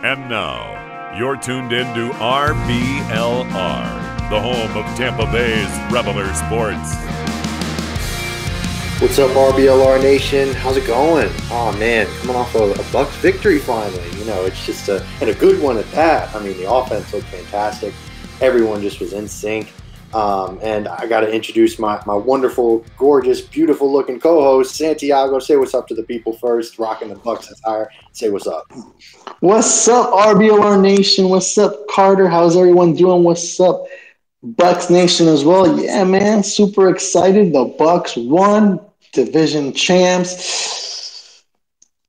And now, you're tuned in to RBLR, the home of Tampa Bay's RBLR Sports. What's up, RBLR Nation? How's it going? Oh, man, coming off a Bucs victory finally. You know, it's just a good one at that. I mean, the offense looked fantastic. Everyone just was in sync. And I got to introduce my wonderful, gorgeous, beautiful-looking co-host, Santiago. Say what's up to the people first, rocking the Bucs attire. Say what's up. What's up, RBLR Nation? What's up, Carter? How's everyone doing? What's up, Bucs Nation as well? Yeah, man, super excited. The Bucs won, division champs.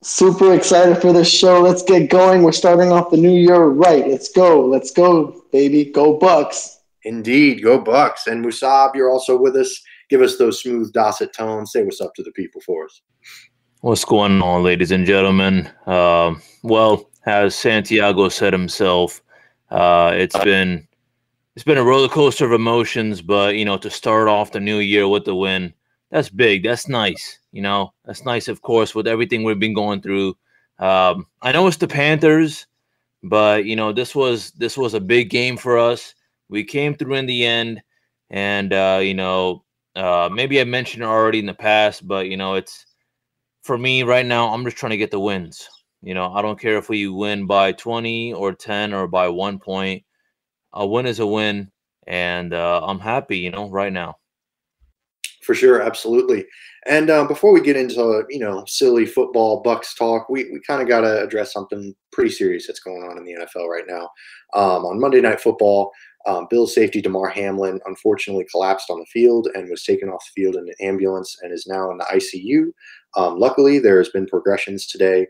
Super excited for this show. Let's get going. We're starting off the new year right. Let's go, baby. Go Bucs. Indeed, go Bucs. And Musab, you're also with us. Give us those smooth Dorset tones. Say what's up to the people for us. What's going on, ladies and gentlemen? Well, as Santiago said himself, it's been a roller coaster of emotions. But to start off the new year with the win, that's big. That's nice. That's nice, of course, with everything we've been going through. I know it's the Panthers, but this was a big game for us. We came through in the end, and maybe I mentioned it already in the past, but it's for me right now. I'm just trying to get the wins. I don't care if we win by 20 or 10 or by 1 point. A win is a win, and I'm happy. Right now. For sure, absolutely. And before we get into silly football Bucs talk, we kind of got to address something pretty serious that's going on in the NFL right now. On Monday Night Football. Bills safety Damar Hamlin unfortunately collapsed on the field and was taken off the field in an ambulance and is now in the ICU. Luckily, there has been progressions today.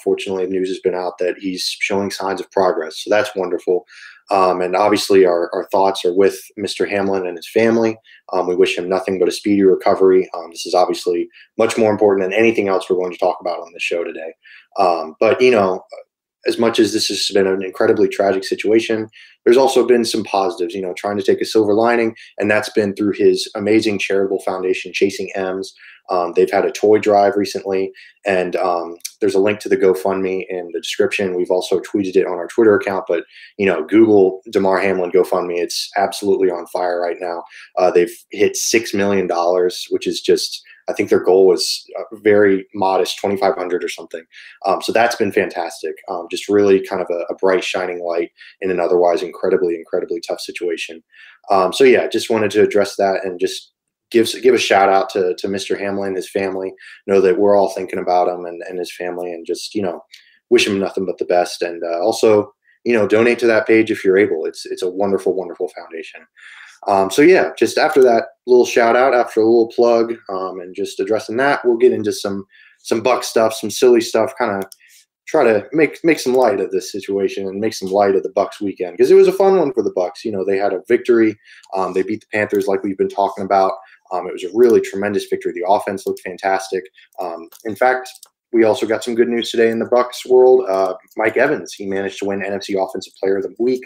Fortunately, the news has been out that he's showing signs of progress, so that's wonderful. And obviously, our thoughts are with Mr. Hamlin and his family. We wish him nothing but a speedy recovery. This is obviously much more important than anything else we're going to talk about on the show today. But as much as this has been an incredibly tragic situation, there's also been some positives, trying to take a silver lining, and that's been through his amazing charitable foundation, Chasing M's. They've had a toy drive recently, and there's a link to the GoFundMe in the description. We've also tweeted it on our Twitter account, but, Google Damar Hamlin GoFundMe. It's absolutely on fire right now. They've hit $6 million, which is just – I think their goal was very modest, 2,500 or something. So that's been fantastic. Just really kind of a bright, shining light in an otherwise incredibly, incredibly tough situation. So yeah, just wanted to address that and just give a shout out to Mr. Hamlin, his family. Know that we're all thinking about him and his family, and just wish him nothing but the best. And also donate to that page if you're able. It's a wonderful, wonderful foundation. So yeah, just after that little shout out, after a little plug, and just addressing that, we'll get into some Buck stuff, some silly stuff, kind of try to make some light of this situation and make some light of the Bucs weekend, because it was a fun one for the Bucs. They had a victory. They beat the Panthers like we've been talking about. It was a really tremendous victory. The offense looked fantastic. In fact, we also got some good news today in the Bucs world. Mike Evans, he managed to win NFC Offensive Player of the Week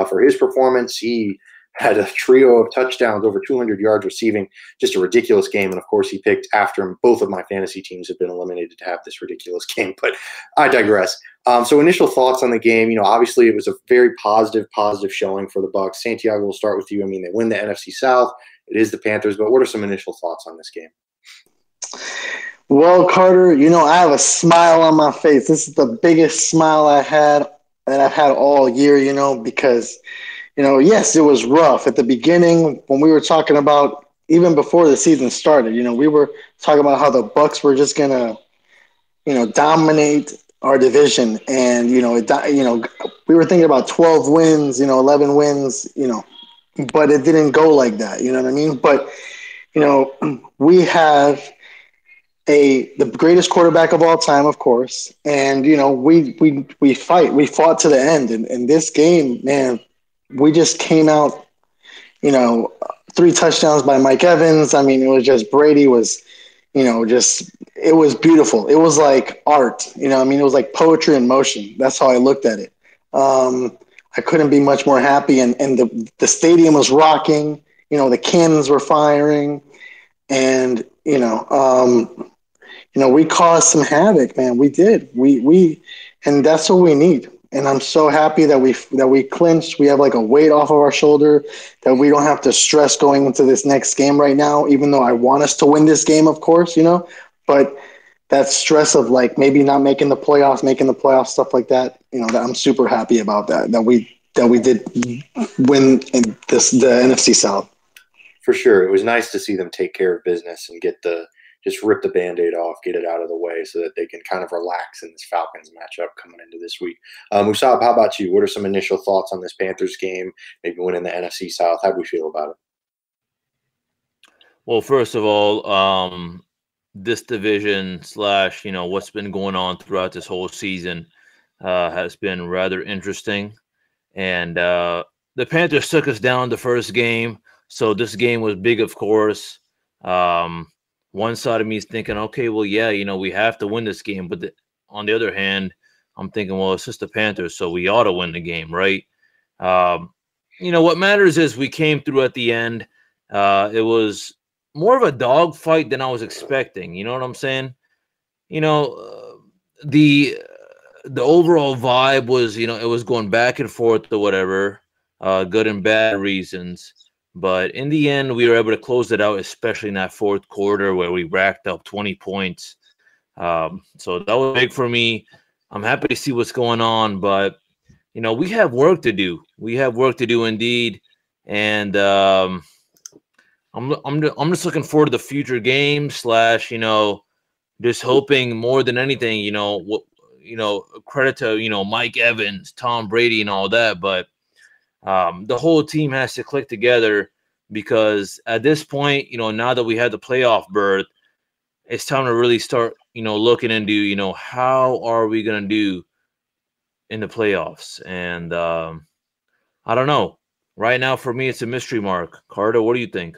for his performance. He had a trio of touchdowns, over 200 yards receiving, just a ridiculous game. And, of course, he picked after him. Both of my fantasy teams have been eliminated to have this ridiculous game, but I digress. So initial thoughts on the game, obviously it was a very positive showing for the Bucs. Santiago, we'll start with you. I mean, they win the NFC South. It is the Panthers, but what are some initial thoughts on this game? Well, Carter, I have a smile on my face. This is the biggest smile I've had all year, because – yes, it was rough at the beginning when we were talking about, even before the season started, we were talking about how the Bucs were just going to, dominate our division. And, we were thinking about 12 wins, 11 wins, but it didn't go like that. You know what I mean? But, we have the greatest quarterback of all time, of course. And, we fought to the end. And this game, man, we just came out, 3 touchdowns by Mike Evans. I mean, it was just Brady was, it was beautiful. It was like art, it was like poetry in motion. That's how I looked at it. I couldn't be much more happy. And the stadium was rocking, the cannons were firing, and, we caused some havoc, man. We did. And that's what we need. and I'm so happy that we clinched. We have like a weight off of our shoulder that we don't have to stress going into this next game right now. Even though I want us to win this game, of course, but that stress of like maybe not making the playoffs, stuff like that. That I'm super happy about that we did win in the NFC South. For sure. It was nice to see them take care of business and just rip the Band-Aid off, get it out of the way so that they can kind of relax in this Falcons matchup coming into this week. Musab, how about you? What are some initial thoughts on this Panthers game, maybe winning the NFC South? How do we feel about it? Well, first of all, this division / what's been going on throughout this whole season has been rather interesting. And the Panthers took us down the first game, so this game was big, of course. One side of me is thinking, okay, well, yeah, we have to win this game. But on the other hand, I'm thinking, well, it's just the Panthers, so we ought to win the game, right? What matters is we came through at the end. It was more of a dogfight than I was expecting. You know what I'm saying? The overall vibe was, it was going back and forth or whatever, good and bad reasons. But in the end, we were able to close it out, especially in that fourth quarter where we racked up 20 points. So that was big for me. I'm happy to see what's going on, but, we have work to do. We have work to do indeed. And I'm just looking forward to the future games / just hoping more than anything, credit to, Mike Evans, Tom Brady and all that. But the whole team has to click together because at this point, now that we had the playoff berth, it's time to really start, looking into, how are we going to do in the playoffs? And I don't know. Right now, for me, it's a mystery mark. Carter, what do you think?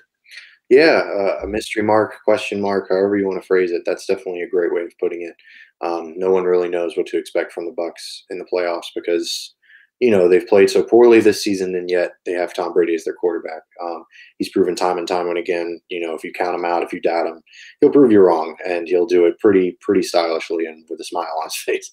Yeah, a mystery mark, question mark, however you want to phrase it. That's definitely a great way of putting it. No one really knows what to expect from the Bucs in the playoffs because they've played so poorly this season, and yet they have Tom Brady as their quarterback. He's proven time and time and again, if you count him out, if you doubt him, he'll prove you wrong, and he'll do it pretty stylishly and with a smile on his face.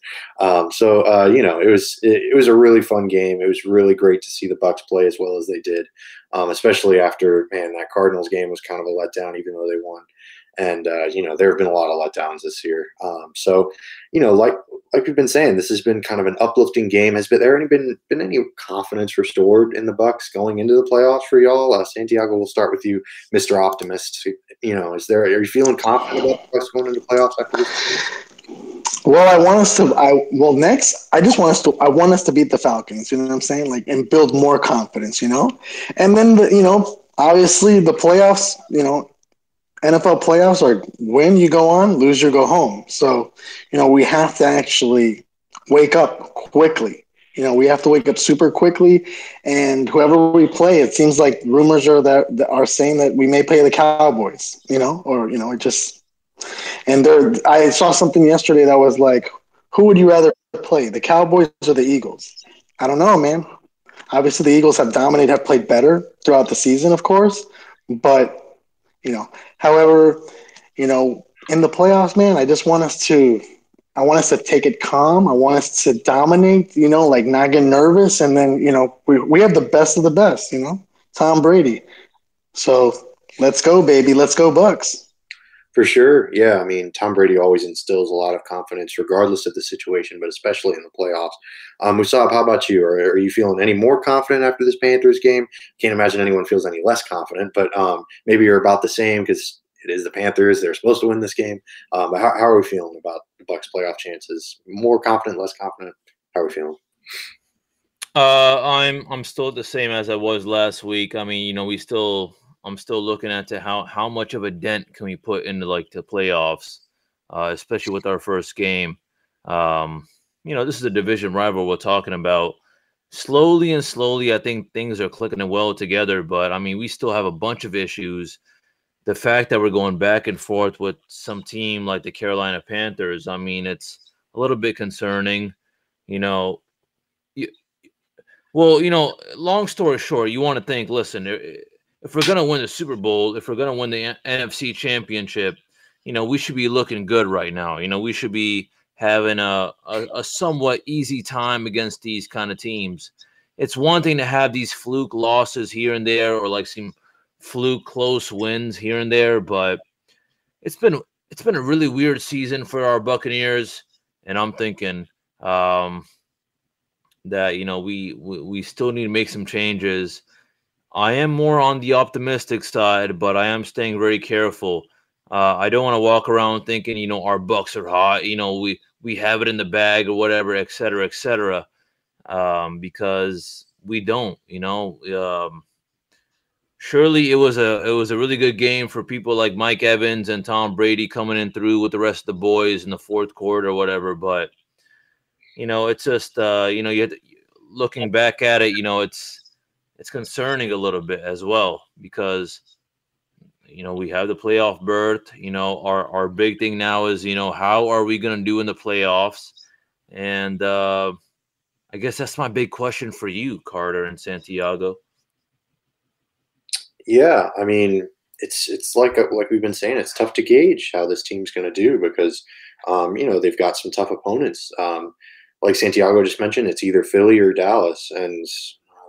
It was a really fun game. It was really great to see the Bucs play as well as they did, especially after, that Cardinals game was kind of a letdown, even though they won. And, there have been a lot of letdowns this year. Like we've been saying, this has been kind of an uplifting game. Has there been any confidence restored in the Bucs going into the playoffs for y'all? Santiago, we'll start with you, Mr. Optimist. Are you feeling confident about the Bucs going into the playoffs after this game? Well, I want us to beat the Falcons, you know what I'm saying? And build more confidence, And then, obviously the playoffs, NFL playoffs are win, you go on, lose, you go home. So, we have to actually wake up quickly. We have to wake up super quickly. And whoever we play, it seems like rumors are saying that we may play the Cowboys, And I saw something yesterday that was like, who would you rather play, the Cowboys or the Eagles? I don't know, man. Obviously, the Eagles have played better throughout the season, of course. But, however, in the playoffs, man, I want us to take it calm. I want us to dominate, not get nervous. And then, we have the best of the best, Tom Brady. So let's go, baby. Let's go, Bucs. For sure. Yeah. Tom Brady always instills a lot of confidence regardless of the situation, but especially in the playoffs. Musab, how about you? Are you feeling any more confident after this Panthers game? Can't imagine anyone feels any less confident, but maybe you're about the same because it is the Panthers. They're supposed to win this game. But how are we feeling about the Bucs playoff chances? More confident, less confident? How are we feeling? I'm still the same as I was last week. I'm still looking at how much of a dent can we put into the playoffs, especially with our first game. This is a division rival we're talking about. Slowly, I think things are clicking well together, but we still have a bunch of issues. The fact that we're going back and forth with some team like the Carolina Panthers, it's a little bit concerning. Long story short, you want to think, listen, if we're going to win the Super Bowl, if we're going to win the NFC Championship, we should be looking good right now. We should be having a somewhat easy time against these kind of teams. It's one thing to have these fluke losses here and there, or like some fluke close wins here and there, but it's been a really weird season for our Buccaneers, and I'm thinking that we still need to make some changes. I am more on the optimistic side, but I am staying very careful. I don't want to walk around thinking our Bucs are hot, we have it in the bag or whatever, et cetera, because we don't. Surely it was a really good game for people like Mike Evans and Tom Brady coming in through with the rest of the boys in the fourth quarter or whatever. But it's just looking back at it, it's concerning a little bit as well, because we have the playoff berth. Our big thing now is how are we going to do in the playoffs? And I guess that's my big question for you, Carter and Santiago. Yeah, I mean, it's like we've been saying, it's tough to gauge how this team's going to do because they've got some tough opponents. Like Santiago just mentioned, it's either Philly or Dallas, and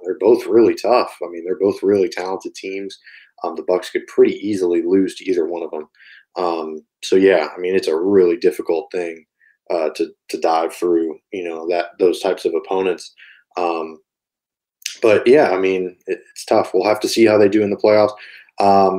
they're both really tough. I mean, they're both really talented teams. The Bucs could pretty easily lose to either one of them. So yeah, I mean, it's a really difficult thing to dive through. Those types of opponents. But yeah, I mean, it's tough. We'll have to see how they do in the playoffs. I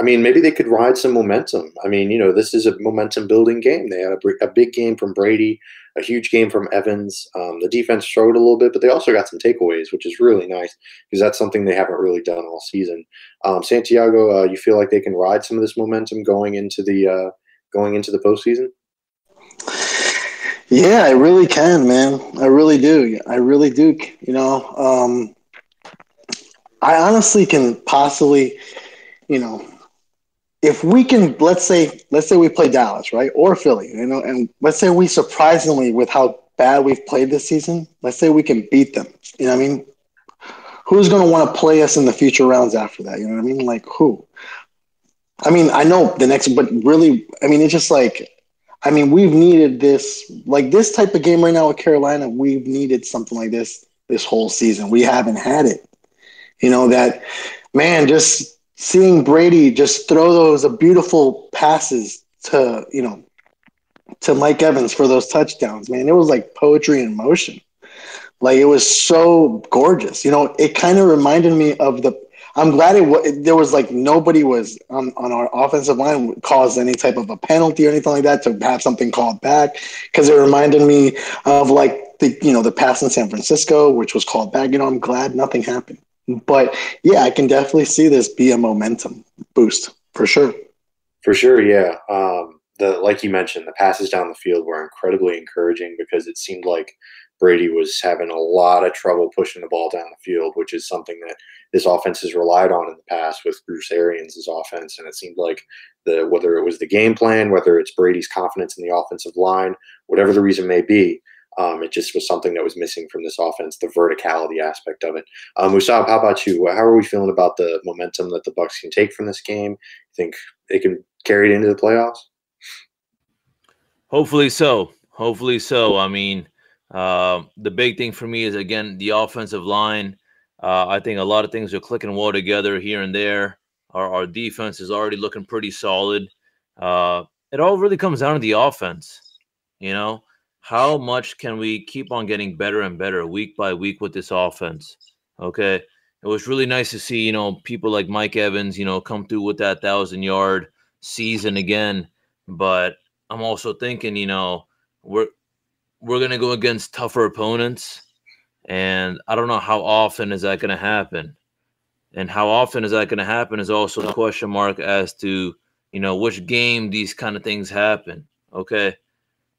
mean, maybe they could ride some momentum. I mean, this is a momentum building game. They had a big game from Brady, a huge game from Evans. The defense struggled a little bit, but they also got some takeaways, which is really nice because that's something they haven't really done all season. Santiago, you feel like they can ride some of this momentum going into the postseason? Yeah, I really can, man. I really do. I honestly can possibly, if we can, let's say we play Dallas, right, or Philly, and let's say we surprisingly, with how bad we've played this season, let's say we can beat them. You know what I mean? Who's going to want to play us in the future rounds after that? You know what I mean? Like who? I mean, I know the next, but really, I mean, it's just like. I mean, we've needed this type of game right now with Carolina. We've needed something like this whole season. We haven't had it. That, man, just seeing Brady just throw those beautiful passes to Mike Evans for those touchdowns, man. It was like poetry in motion. Like, it was so gorgeous. It kind of reminded me of I'm glad there was nobody was on our offensive line caused any type of a penalty or anything like that to have something called back, because it reminded me of the pass in San Francisco, which was called back. I'm glad nothing happened. But yeah, I can definitely see this be a momentum boost for sure. For sure, yeah. Like you mentioned, the passes down the field were incredibly encouraging because it seemed like Brady was having a lot of trouble pushing the ball down the field, which is something that this offense has relied on in the past with Bruce Arians' offense. And it seemed like whether it was the game plan, whether it's Brady's confidence in the offensive line, whatever the reason may be, it just was something that was missing from this offense, the verticality aspect of it. Musab, how about you? How are we feeling about the momentum that the Bucs can take from this game? Think they can carry it into the playoffs? Hopefully so. I mean, the big thing for me is, again, the offensive line. I think a lot of things are clicking well together here and there. Our defense is already looking pretty solid. It all really comes down to the offense. How much can we keep on getting better and better week by week with this offense? Okay. It was really nice to see, people like Mike Evans, come through with that 1,000-yard season again. But I'm also thinking, we're going to go against tougher opponents. And I don't know how often is that going to happen. And how often is that going to happen is also the question mark as to, which game these kind of things happen. Okay.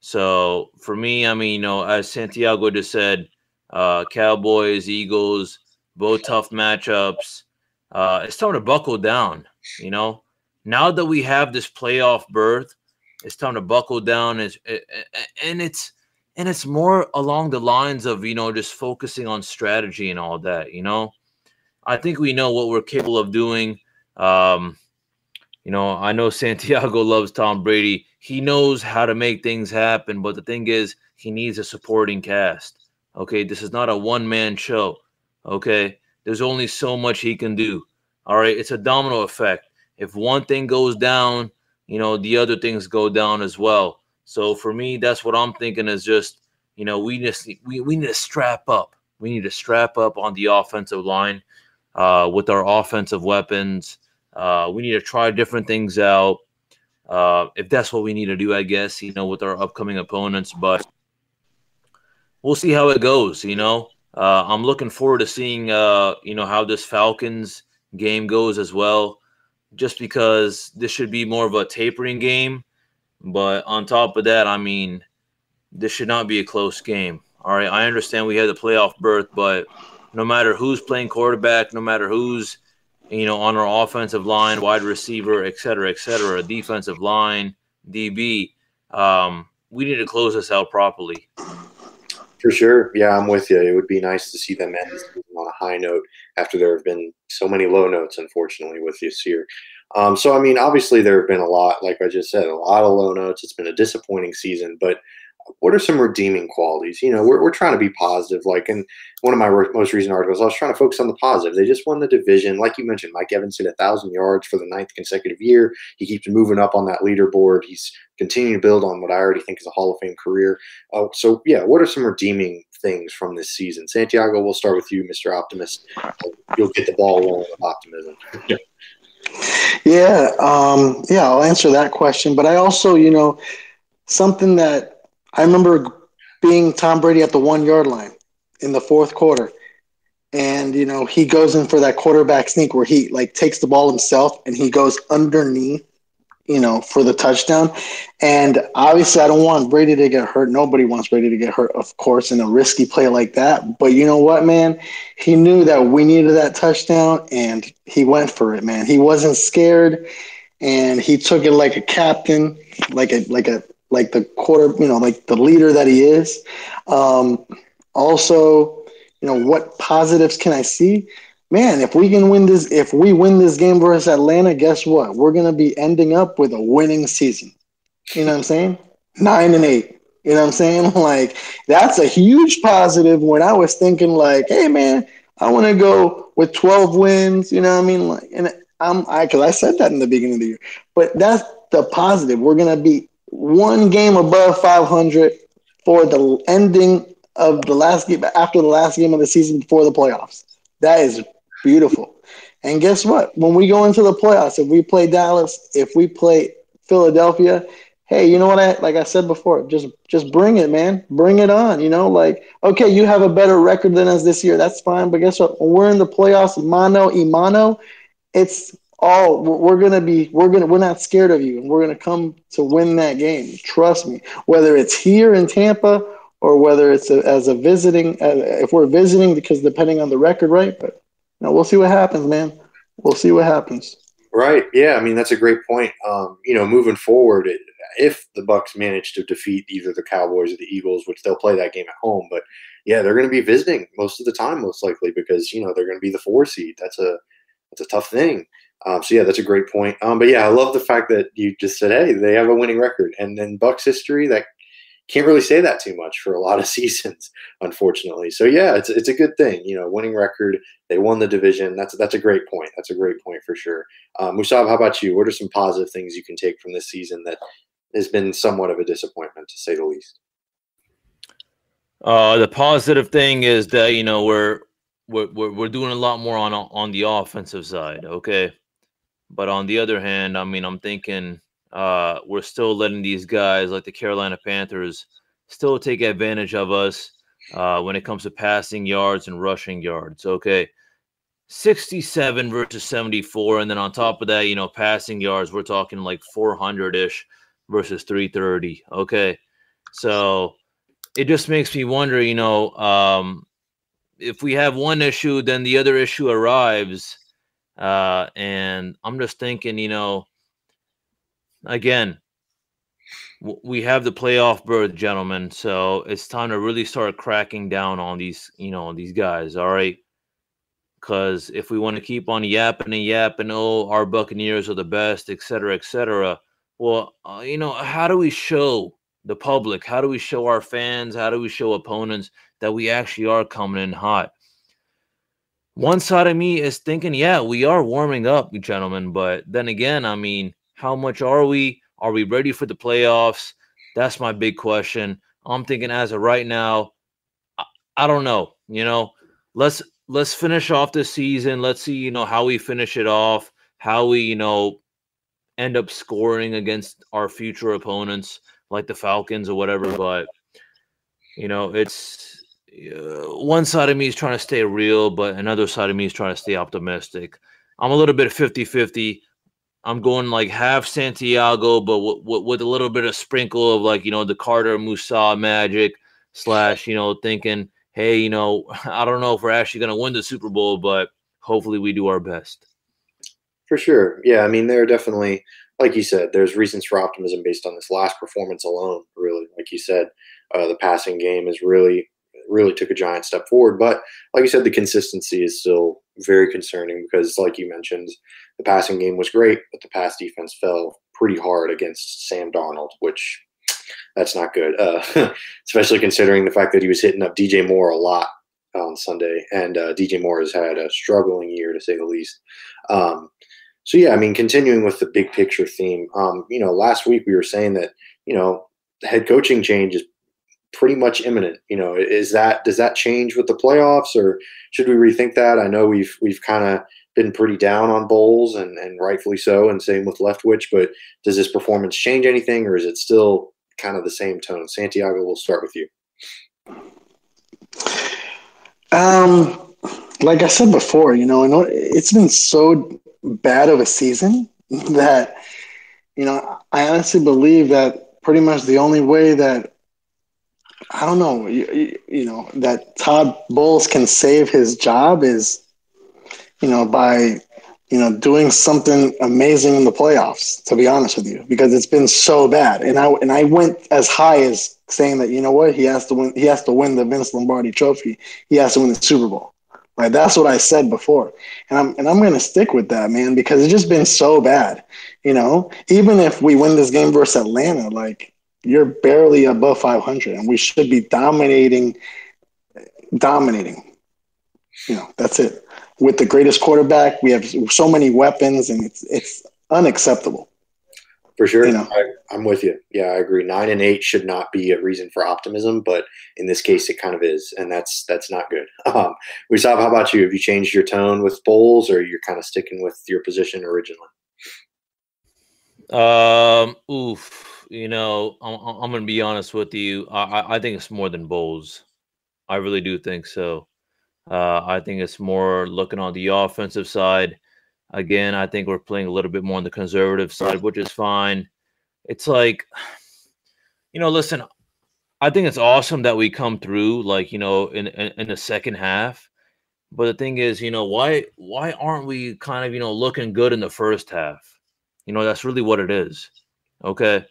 So for me, I mean, as Santiago just said, Cowboys, Eagles, both tough matchups. It's time to buckle down. Now that we have this playoff berth, it's time to buckle down. And it's more along the lines of, just focusing on strategy and all that, I think we know what we're capable of doing. I know Santiago loves Tom Brady. he knows how to make things happen. But the thing is, he needs a supporting cast. Okay, this is not a one-man show. Okay, there's only so much he can do. All right, it's a domino effect. If one thing goes down, the other things go down as well. So for me, that's what I'm thinking is just, we need to strap up. We need to strap up on the offensive line with our offensive weapons. We need to try different things out. If that's what we need to do, I guess, with our upcoming opponents. But we'll see how it goes, I'm looking forward to seeing, how this Falcons game goes as well, just because this should be more of a tapering game. But on top of that, I mean, this should not be a close game. All right, I understand we had the playoff berth, but no matter who's playing quarterback, no matter who's, on our offensive line, wide receiver, et cetera, defensive line, DB, we need to close this out properly. For sure. Yeah, I'm with you. It would be nice to see them end this season on a high note after there have been so many low notes, unfortunately, with this year. So, I mean, obviously there have been a lot, like I just said, a lot of low notes. It's been a disappointing season, but what are some redeeming qualities? We're trying to be positive. Like in one of my most recent articles, I was trying to focus on the positive. They just won the division. Like you mentioned, Mike Evans hit 1,000 yards for the 9th consecutive year. He keeps moving up on that leaderboard. He's continuing to build on what I already think is a Hall of Fame career. So, yeah, what are some redeeming things from this season? Santiago, we'll start with you, Mr. Optimist. You'll get the ball rolling with optimism. Yeah, I'll answer that question. But I also, something that I remember being Tom Brady at the 1-yard line in the fourth quarter. And, he goes in for that quarterback sneak where he takes the ball himself and he goes underneath, for the touchdown. And obviously I don't want Brady to get hurt. Nobody wants Brady to get hurt, of course, in a risky play like that. But you know what, man? He knew that we needed that touchdown and he went for it, man. He wasn't scared and he took it like a captain, like the quarter, like the leader that he is. Also, what positives can I see? Man, if we win this game versus Atlanta, guess what? We're going to be ending up with a winning season. You know what I'm saying? 9-8. You know what I'm saying? Like, that's a huge positive when I was thinking hey, man, I want to go with 12 wins. You know what I mean? Because I said that in the beginning of the year. But that's the positive. We're going to be one game above 500 for the ending of the last game, after the last game of the season before the playoffs. That is beautiful. And guess what? When we go into the playoffs, if we play Dallas, if we play Philadelphia, hey, you know what? Like I said before, just bring it, man. Bring it on. Okay, you have a better record than us this year. That's fine. But guess what? When we're in the playoffs, mano a mano, it's we're not scared of you, and we're gonna come to win that game. Trust me. Whether it's here in Tampa or whether it's as a visiting, if we're visiting, because depending on the record, right? But we'll see what happens, man. We'll see what happens. Right. Yeah. I mean, that's a great point. Moving forward, if the Bucs manage to defeat either the Cowboys or the Eagles, which they'll play that game at home, but yeah, they're going to be visiting most of the time, most likely, because they're going to be the 4 seed. That's a tough thing. So yeah, that's a great point. But yeah, I love the fact that you just said, hey, they have a winning record, and then Bucs history, that can't really say that too much for a lot of seasons, unfortunately. So yeah, it's a good thing, winning record. They won the division. That's a great point. That's a great point for sure. Musab, how about you? What are some positive things you can take from this season that has been somewhat of a disappointment, to say the least? The positive thing is that we're doing a lot more on the offensive side, okay. But on the other hand, I mean, I'm thinking we're still letting these guys like the Carolina Panthers still take advantage of us when it comes to passing yards and rushing yards. Okay, 67 versus 74, and then on top of that, passing yards, we're talking like 400-ish versus 330. Okay, so it just makes me wonder, if we have one issue, then the other issue arrives. And I'm just thinking, again, we have the playoff berth, gentlemen. So it's time to really start cracking down on these, these guys. All right. Because if we want to keep on yapping, oh, our Buccaneers are the best, et cetera, Well, how do we show the public? How do we show our fans? How do we show opponents that we actually are coming in hot? One side of me is thinking, yeah, we are warming up, gentlemen. But then again, I mean, how much are we? Are we ready for the playoffs? That's my big question. I'm thinking as of right now, I don't know. Let's finish off this season. Let's see, how we finish it off, how we, end up scoring against our future opponents like the Falcons or whatever. But it's one side of me is trying to stay real, but another side of me is trying to stay optimistic. I'm a little bit 50-50. I'm going like half Santiago, but with a little bit of sprinkle of like, the Carter Musa magic / thinking, hey, I don't know if we're actually going to win the Super Bowl, but hopefully we do our best. For sure. Yeah, I mean, there are definitely, like you said, there's reasons for optimism based on this last performance alone, really. Like you said, the passing game is really took a giant step forward. But like you said, the consistency is still very concerning because, like you mentioned, the passing game was great, but the pass defense fell pretty hard against Sam Darnold, which that's not good, especially considering the fact that he was hitting up DJ Moore a lot on Sunday. And DJ Moore has had a struggling year, to say the least. So, yeah, I mean, continuing with the big picture theme, last week we were saying that, the head coaching change is pretty much imminent. Does that change with the playoffs, or should we rethink that? I know we've kind of been pretty down on Bowles and rightfully so, and same with Leftwich, but does this performance change anything, or is it still kind of the same tone? Santiago, we'll start with you. Like I said before, it's been so bad of a season that, I honestly believe that pretty much the only way that, I don't know, that Todd Bowles can save his job is, by, doing something amazing in the playoffs, to be honest with you, because it's been so bad. And I went as high as saying that, he has to win the Vince Lombardi trophy. He has to win the Super Bowl. Right? That's what I said before. And I'm going to stick with that, man, because it's just been so bad. Even if we win this game versus Atlanta, like, you're barely above 500 and we should be dominating. That's it. With the greatest quarterback, we have so many weapons, and it's unacceptable. For sure. I'm with you. Yeah, I agree. 9-8 should not be a reason for optimism, but in this case, it kind of is, and that's not good. Wissam, how about you? Have you changed your tone with Bowles, or you're kind of sticking with your position originally? I'm going to be honest with you. I think it's more than Bowles. I really do think so. I think it's more looking on the offensive side. Again, I think we're playing a little bit more on the conservative side, which is fine. It's like, listen, I think it's awesome that we come through, like, in the second half. But the thing is, why aren't we kind of, looking good in the first half? That's really what it is. Okay.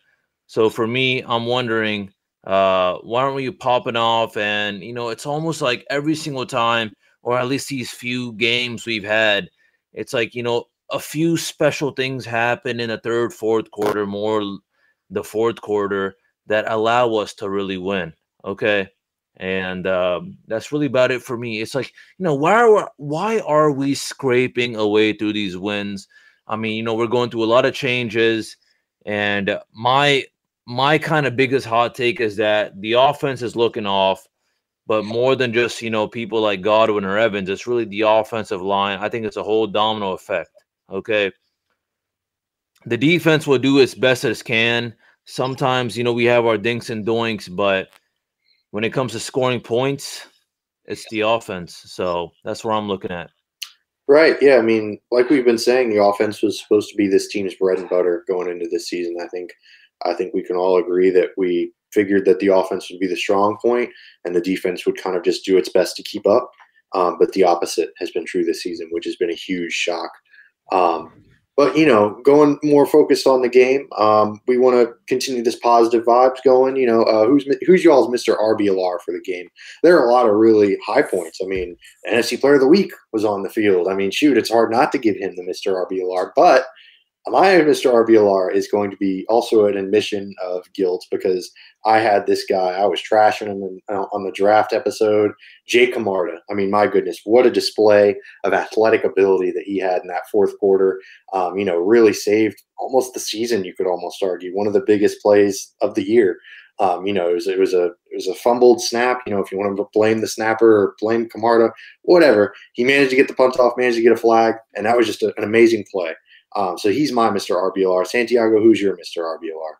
So for me, I'm wondering, why aren't we popping off? And, it's almost like every single time, or at least these few games we've had, it's like, a few special things happen in the third, fourth quarter, more the fourth quarter, that allow us to really win. Okay. And that's really about it for me. It's like, why are we scraping away through these wins? I mean, we're going through a lot of changes, and my kind of biggest hot take is that the offense is looking off, but more than just, people like Godwin or Evans, it's really the offensive line. I think it's a whole domino effect. Okay. The defense will do its best as can. Sometimes, we have our dinks and doinks, but when it comes to scoring points, it's the offense. So that's where I'm looking at. Right. Yeah. I mean, like we've been saying, the offense was supposed to be this team's bread and butter going into this season. I think we can all agree that we figured that the offense would be the strong point and the defense would kind of just do its best to keep up. But the opposite has been true this season, which has been a huge shock. But, going more focused on the game, we want to continue this positive vibes going. Who's y'all's Mr. RBLR for the game? There are a lot of really high points. I mean, NFC Player of the Week was on the field. I mean, shoot, it's hard not to give him the Mr. RBLR. But My Mr. RBLR is going to be also an admission of guilt because I had this guy. I was trashing him on the draft episode, Jake Camarda. I mean, my goodness, what a display of athletic ability that he had in that fourth quarter. Really saved almost the season. You could almost argue one of the biggest plays of the year. It was a fumbled snap. If you want to blame the snapper or blame Camarda, whatever, he managed to get the punt off, managed to get a flag, and that was just an amazing play. So he's my Mr. RBLR. Santiago, who's your Mr. RBLR?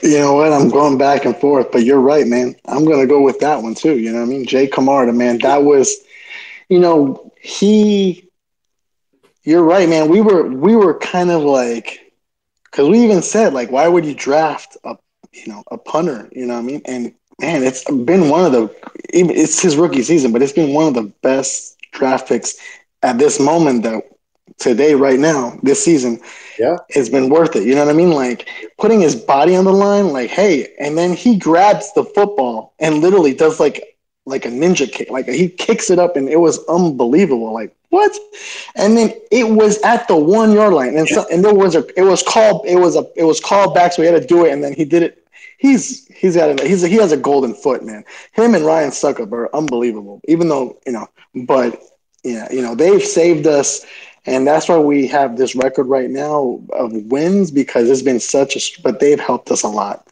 You know what? I'm going back and forth, but you're right, man. I'm going to go with that one too. You know what I mean? Jay Camarda, man. That was, you're right, man. We were kind of like, because we even said, like, why would you draft a punter? You know what I mean? And man, it's been it's his rookie season, but it's been one of the best draft picks at this moment today, right now, this season. Yeah, it's been worth it. You know what I mean? Like putting his body on the line, like, hey, and then he grabs the football and literally does like a ninja kick. Like he kicks it up and it was unbelievable. Like what? And then it was at the 1 yard line. And it was called back. So he had to do it. And then he did it. He has a golden foot, man. Him and Ryan Suckup are unbelievable, even though, but yeah, they've saved us. And that's why we have this record right now of wins, because it's been but they've helped us a lot.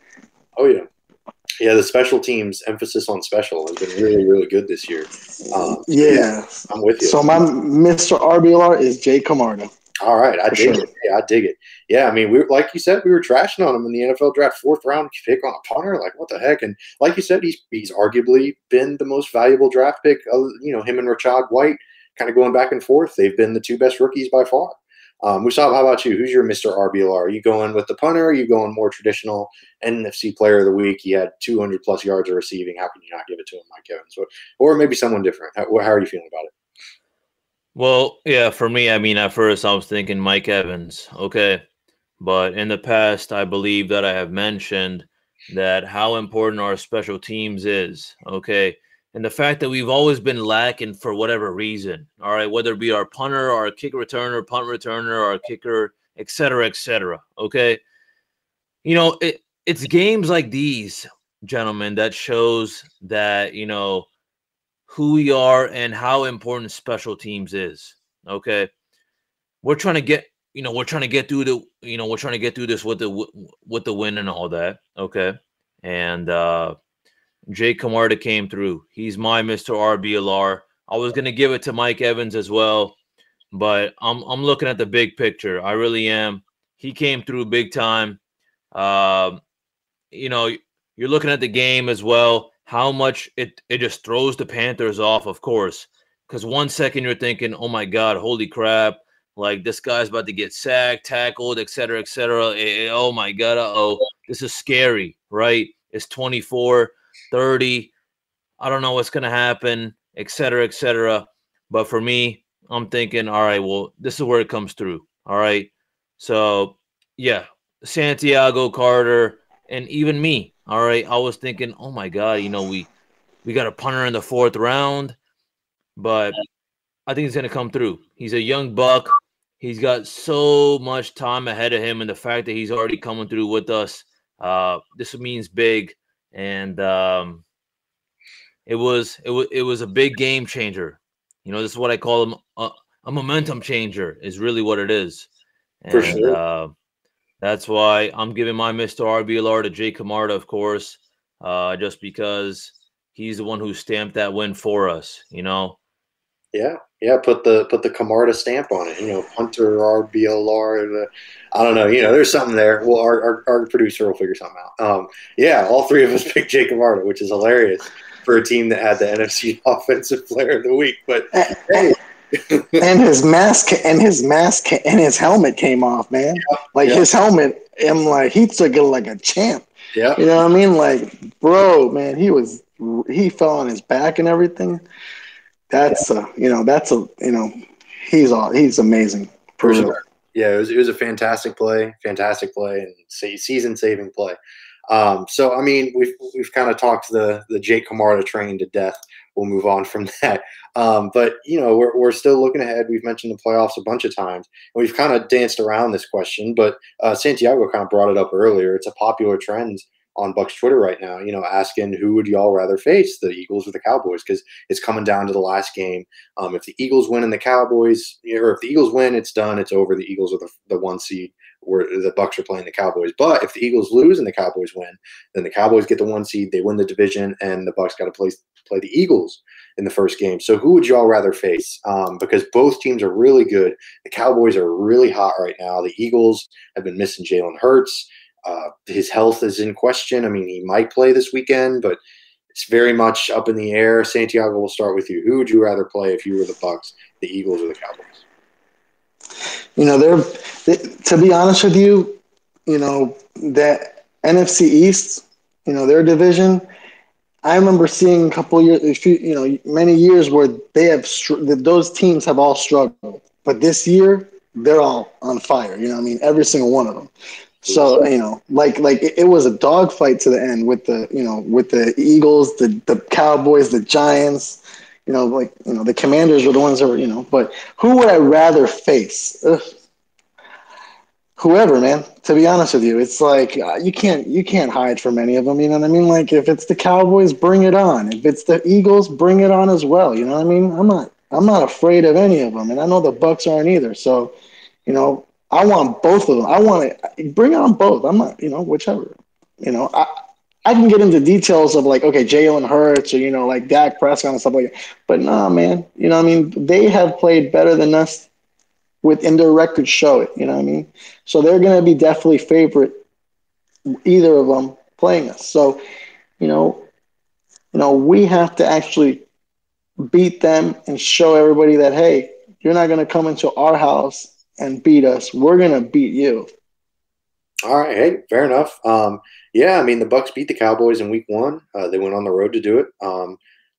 Oh, yeah. Yeah, the special teams emphasis on special has been really, really good this year. Yeah. I'm with you. So my Mr. RBLR is Jay Camarda. All right. I dig it. Yeah, I dig it. Yeah, I mean, like you said, we were trashing on him in the NFL draft, 4th round pick on a punter. Like, what the heck? And like you said, he's arguably been the most valuable draft pick. Him and Rashad White, kind of going back and forth. They've been the 2 best rookies by far. Musab, how about you? Who's your Mr. RBLR? Are you going with the punter? Or are you going more traditional NFC player of the week? He had 200-plus yards of receiving. How can you not give it to him, Mike Evans? Or maybe someone different. How are you feeling about it? Well, yeah, for me, I mean, at first I was thinking Mike Evans. Okay. But in the past, I believe that I have mentioned that how important our special teams is. Okay. And the fact that we've always been lacking for whatever reason, all right, whether it be our punter, our kick returner, punt returner, our kicker, et cetera, okay? It's games like these, gentlemen, that shows that, who we are and how important special teams is, okay? We're trying to get through this with the win and all that, okay? And Jay Camarda came through. He's my Mr. RBLR. I was gonna give it to Mike Evans as well, but I'm looking at the big picture. I really am. He came through big time. You're looking at the game as well. How much it just throws the Panthers off, of course, because 1 second you're thinking, oh my God, holy crap, like this guy's about to get sacked, tackled, et cetera, oh my God, this is scary, right? It's 24. 30, I don't know what's going to happen, et cetera. But for me, I'm thinking, all right, well, this is where it comes through. All right. So, yeah, Santiago, Carter, and even me. All right. I was thinking, oh, my God, we got a punter in the 4th round. But I think he's going to come through. He's a young buck. He's got so much time ahead of him. And the fact that he's already coming through with us, this means big. And it was a big game changer. This is what I call him, a momentum changer is really what it is. And for sure. That's why I'm giving my Mr. RBLR to Jay Camarda, of course, just because he's the one who stamped that win for us. Yeah, put the Camarda stamp on it. Punter, RBLR. I don't know. There's something there. Well, our producer will figure something out. Yeah, all 3 of us picked Jay Camarda, which is hilarious for a team that had the NFC Offensive Player of the Week. But hey. and his mask and his helmet came off, man. His helmet, I'm like, he took it like a champ. Yeah, you know what I mean? Like, bro, man, he fell on his back and everything. He's amazing for sure. Yeah, it was a fantastic play, and season-saving play. So I mean, we've kind of talked the Jake Camarda train to death. we'll move on from that. But we're still looking ahead. We've mentioned the playoffs a bunch of times, and we've kind of danced around this question. But Santiago kind of brought it up earlier. It's a popular trend on Bucs Twitter right now, asking who would y'all rather face, the Eagles or the Cowboys, because it's coming down to the last game. If the Eagles win and the Cowboys, or if the Eagles win, it's done. It's over. The Eagles are the 1 seed, where the Bucs are playing the Cowboys. But if the Eagles lose and the Cowboys win, then the Cowboys get the 1 seed. They win the division, and the Bucs got to play the Eagles in the first game. So who would y'all rather face? Because both teams are really good. The Cowboys are really hot right now. The Eagles have been missing Jalen Hurts. His health is in question. I mean, he might play this weekend, but it's very much up in the air. Santiago, we'll start with you. Who would you rather play if you were the Bucs, the Eagles, or the Cowboys? To be honest with you, that NFC East, their division, I remember seeing a couple years, many years where those teams have all struggled. But this year, they're all on fire. Every single one of them. So, it was a dogfight to the end with the Eagles, the Cowboys, the Giants, the Commanders were the ones that were, but who would I rather face? Ugh. Whoever, man, to be honest with you, it's like, you can't hide from any of them. You know what I mean? Like, if it's the Cowboys, bring it on. If it's the Eagles, bring it on as well. You know what I mean? I'm not afraid of any of them. And I know the Bucs aren't either. So, I want both of them. I want to bring on both. I'm not, whichever. I can get into details of like, okay, Jalen Hurts or, like Dak Prescott and stuff like that. But nah, man, they have played better than us and their records show it, So they're going to be definitely favorite, either of them playing us. So, we have to actually beat them and show everybody that, hey, you're not going to come into our house and beat us. We're going to beat you. All right. Hey, fair enough. Yeah, I mean, the Bucs beat the Cowboys in week 1. They went on the road to do it.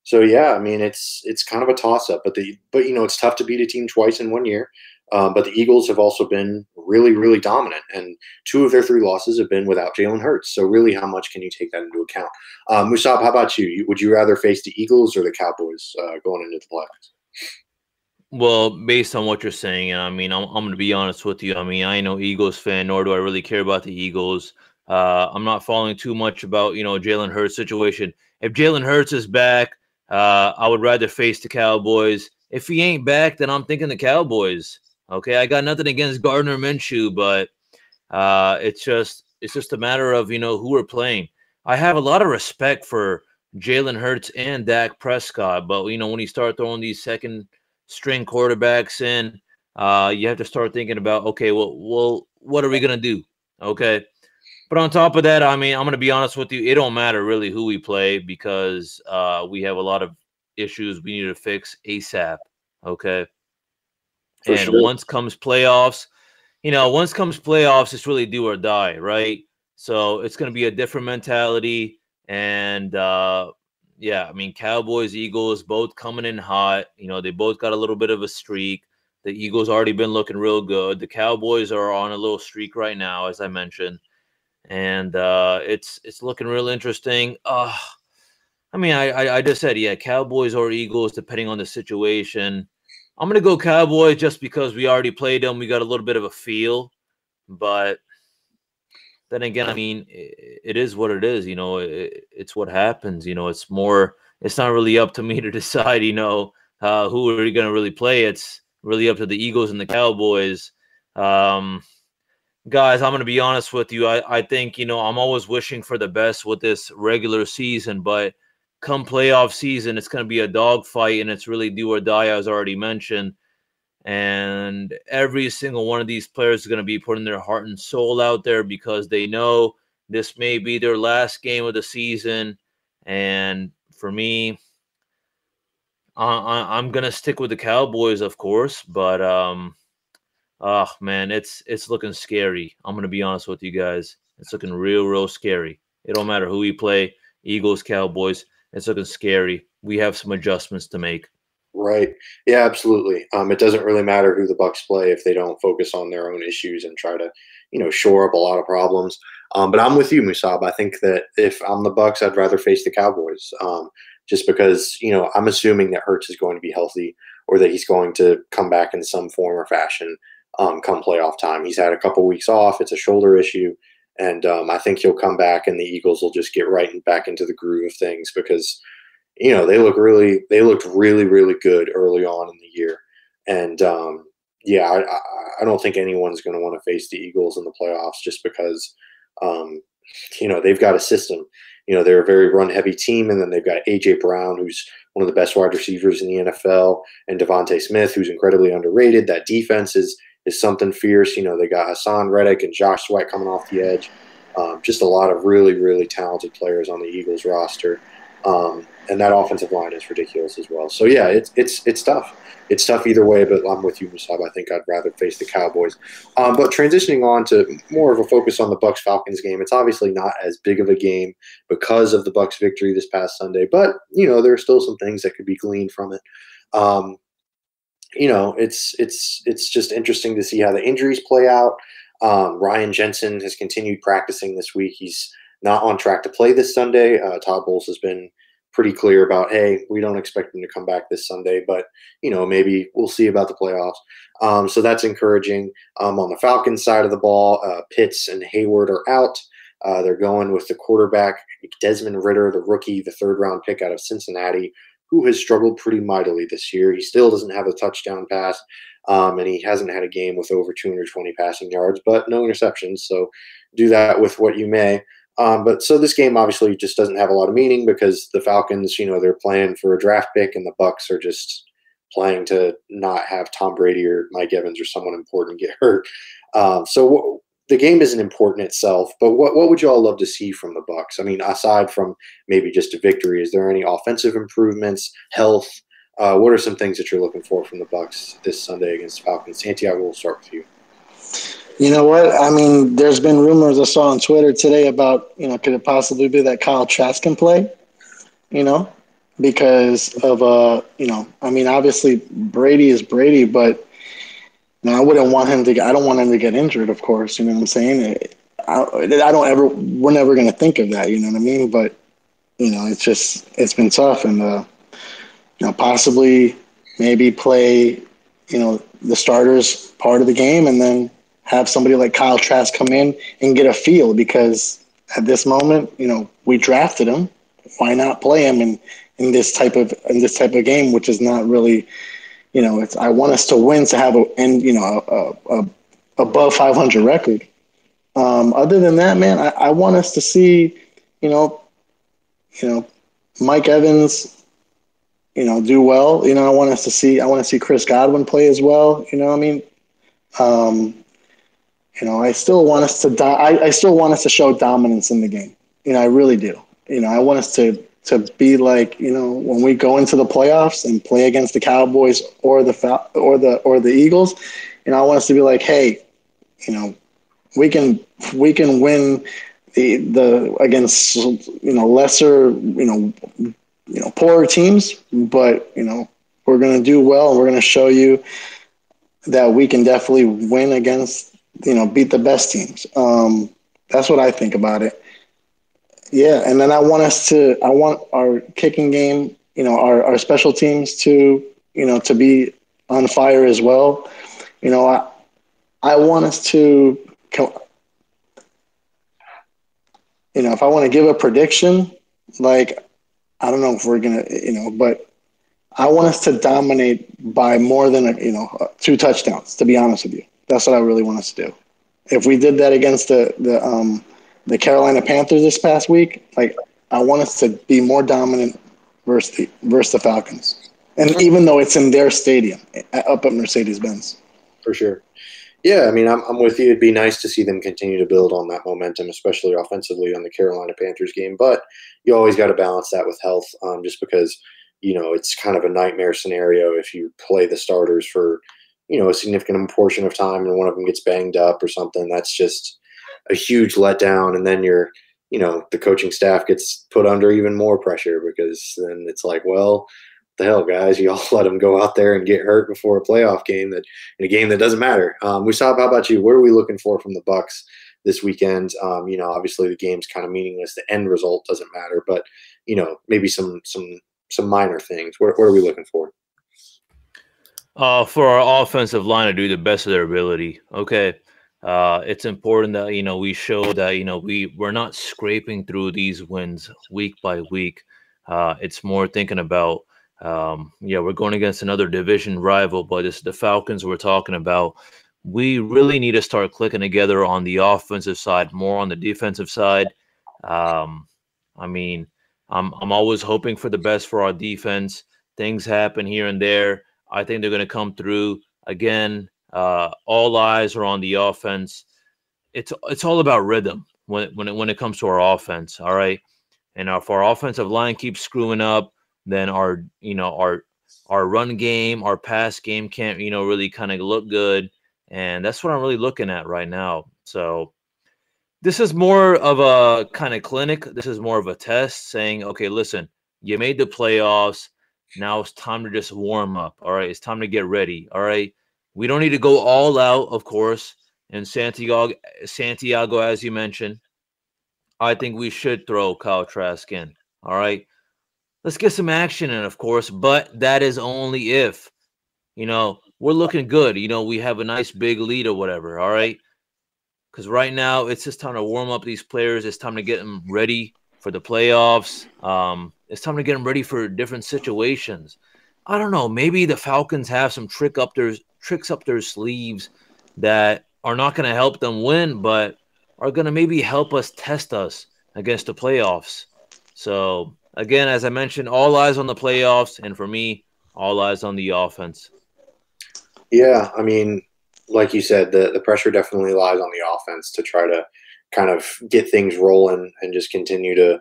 So yeah, I mean, it's kind of a toss up, but it's tough to beat a team twice in 1 year. But the Eagles have also been really, really dominant, and 2 of their 3 losses have been without Jalen Hurts. So really, how much can you take that into account? Musab, how about you? Would you rather face the Eagles or the Cowboys going into the playoffs? Well, based on what you're saying, I mean, I'm going to be honest with you. I mean, I ain't no Eagles fan, nor do I really care about the Eagles. I'm not following too much about, Jalen Hurts' situation. If Jalen Hurts is back, I would rather face the Cowboys. If he ain't back, then I'm thinking the Cowboys. Okay, I got nothing against Gardner Minshew, but it's just a matter of, who we're playing. I have a lot of respect for Jalen Hurts and Dak Prescott, but, when you start throwing these second-string quarterbacks in, you have to start thinking about, okay, well, what are we going to do? Okay. But on top of that, I mean, I'm going to be honest with you. It don't matter really who we play because we have a lot of issues we need to fix ASAP. Okay. For and sure. once comes playoffs, it's really do or die, right? So it's going to be a different mentality. And yeah, I mean, Cowboys, Eagles, both coming in hot. They both got a little bit of a streak. The Eagles already been looking real good. The Cowboys are on a little streak right now, as I mentioned. And it's looking real interesting. I mean, I just said, yeah, Cowboys or Eagles, depending on the situation. I'm going to go Cowboys just because we already played them. We got a little bit of a feel. But then again, I mean, it is what it is. It's what happens. It's not really up to me to decide, who are we going to really play. It's really up to the Eagles and the Cowboys. Guys, I'm going to be honest with you. I think, I'm always wishing for the best with this regular season, but come playoff season, it's going to be a dogfight, and it's really do or die, as already mentioned. And every single one of these players is going to be putting their heart and soul out there because they know this may be their last game of the season. And for me, I'm going to stick with the Cowboys, of course, but oh man, it's looking scary. I'm gonna be honest with you guys. It's looking real scary. It don't matter who we play, Eagles, Cowboys. It's looking scary. We have some adjustments to make. Right. Yeah, absolutely. It doesn't really matter who the Bucs play if they don't focus on their own issues and try to, shore up a lot of problems. But I'm with you, Musab. I think that if I'm the Bucs, I'd rather face the Cowboys. just because, I'm assuming that Hurts is going to be healthy or that he's going to come back in some form or fashion come playoff time. He's had a couple weeks off. It's a shoulder issue. And I think he'll come back and the Eagles will just get right back into the groove of things because, they looked really, really good early on in the year. And I don't think anyone's going to want to face the Eagles in the playoffs just because, they've got a system. They're a very run-heavy team, and then they've got A.J. Brown, who's one of the best wide receivers in the NFL, and Devontae Smith, who's incredibly underrated. That defense is something fierce. They got Hassan Reddick and Josh Sweat coming off the edge. Just a lot of really, really talented players on the Eagles roster. And that offensive line is ridiculous as well. So, yeah, it's tough. It's tough either way, but I'm with you, Musab. I think I'd rather face the Cowboys. But transitioning on to more of a focus on the Bucs-Falcons game, it's obviously not as big of a game because of the Bucs' victory this past Sunday. But, there are still some things that could be gleaned from it. It's just interesting to see how the injuries play out. Ryan Jensen has continued practicing this week. He's not on track to play this Sunday. Todd Bowles has been pretty clear about, hey, we don't expect him to come back this Sunday, but, maybe we'll see about the playoffs. So that's encouraging. On the Falcons side of the ball, Pitts and Hayward are out. They're going with the quarterback, Desmond Ridder, the rookie, the third-round pick out of Cincinnati, who has struggled pretty mightily this year. He still doesn't have a touchdown pass, and he hasn't had a game with over 220 passing yards, but no interceptions. So do that with what you may. But so this game obviously just doesn't have a lot of meaning because the Falcons, they're playing for a draft pick, and the Bucs are just playing to not have Tom Brady or Mike Evans or someone important get hurt. The game isn't important itself, but what would you all love to see from the Bucs? I mean, aside from maybe just a victory, is there any offensive improvements, health? What are some things that you're looking for from the Bucs this Sunday against the Falcons? Santiago, we'll start with you. You know what? I mean, there's been rumors I saw on Twitter today about, could it possibly be that Kyle Trask can play? Because of, obviously Brady is Brady, but I wouldn't want him to. I don't want him to get injured, of course. You know what I'm saying? We're never going to think of that. You know what I mean? But it's been tough, and possibly maybe play, the starters part of the game, and then have somebody like Kyle Trask come in and get a feel, because at this moment, we drafted him. Why not play him in this type of game, which is not really. I want us to win to have a above 500 record. Other than that, man, I want us to see, Mike Evans, do well. I want to see Chris Godwin play as well. You know what I mean? I still want us to I still want us to show dominance in the game. I really do. I want us to be like, when we go into the playoffs and play against the Cowboys or the Eagles, I want us to be like, hey, we can win the against lesser poorer teams, but we're going to do well, and we're going to show you that we can definitely win against beat the best teams. That's what I think about it. Yeah, and then I want our kicking game, our special teams to be on fire as well. I want us to, if I want to give a prediction, like, I don't know if we're going to, but I want us to dominate by more than, 2 touchdowns, to be honest with you. That's what I really want us to do. If we did that against the Carolina Panthers this past week, like, I want us to be more dominant versus the Falcons. And even though it's in their stadium, up at Mercedes-Benz. For sure. Yeah, I mean, I'm with you. It'd be nice to see them continue to build on that momentum, especially offensively on the Carolina Panthers game. But you always got to balance that with health, just because, it's kind of a nightmare scenario if you play the starters for, a significant portion of time and one of them gets banged up or something. That's just a huge letdown. And then the coaching staff gets put under even more pressure, because then it's like, well, the hell, guys, you all let them go out there and get hurt before a playoff game in a game that doesn't matter. Musab, how about you? What are we looking for from the Bucs this weekend? Obviously the game's kind of meaningless. The end result doesn't matter, but maybe some some minor things? What are we looking for? For our offensive line to do the best of their ability. Okay. It's important that, we show that, we're not scraping through these wins week by week. It's more thinking about, we're going against another division rival, but it's the Falcons we're talking about. We really need to start clicking together on the offensive side, more on the defensive side. I mean, I'm always hoping for the best for our defense. Things happen here and there. I think they're going to come through again. All eyes are on the offense. It's all about rhythm when it comes to our offense. All right, and if our offensive line keeps screwing up, then our run game, our pass game can't really kind of look good, and that's what I'm really looking at right now. So this is more of a kind of clinic. This is more of a test, saying, okay, listen, you made the playoffs. Now it's time to just warm up. All right. It's time to get ready. All right. We don't need to go all out, of course. And Santiago, as you mentioned, I think we should throw Kyle Trask in. All right. Let's get some action in, of course. But that is only if, we're looking good. We have a nice big lead or whatever. All right. Because right now it's just time to warm up these players. It's time to get them ready for the playoffs. It's time to get them ready for different situations. I don't know. Maybe the Falcons have some tricks up their sleeves that are not going to help them win, but are going to maybe help us test us against the playoffs. So again, as I mentioned, all eyes on the playoffs, and for me, all eyes on the offense. Yeah, I mean, like you said, the pressure definitely lies on the offense to try to kind of get things rolling and just continue to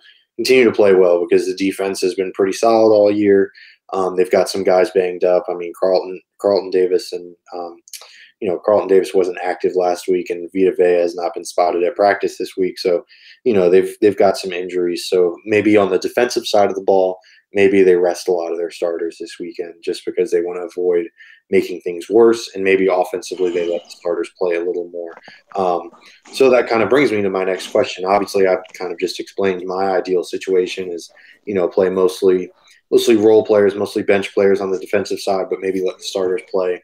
play well, because the defense has been pretty solid all year. They've got some guys banged up. I mean, Carlton Davis and Carlton Davis wasn't active last week, and Vita Vea has not been spotted at practice this week. So, they've got some injuries. So maybe on the defensive side of the ball, maybe they rest a lot of their starters this weekend just because they want to avoid making things worse, and maybe offensively they let the starters play a little more. So that kind of brings me to my next question. Obviously, I've kind of just explained my ideal situation is, play mostly role players, mostly bench players on the defensive side, but maybe let the starters play,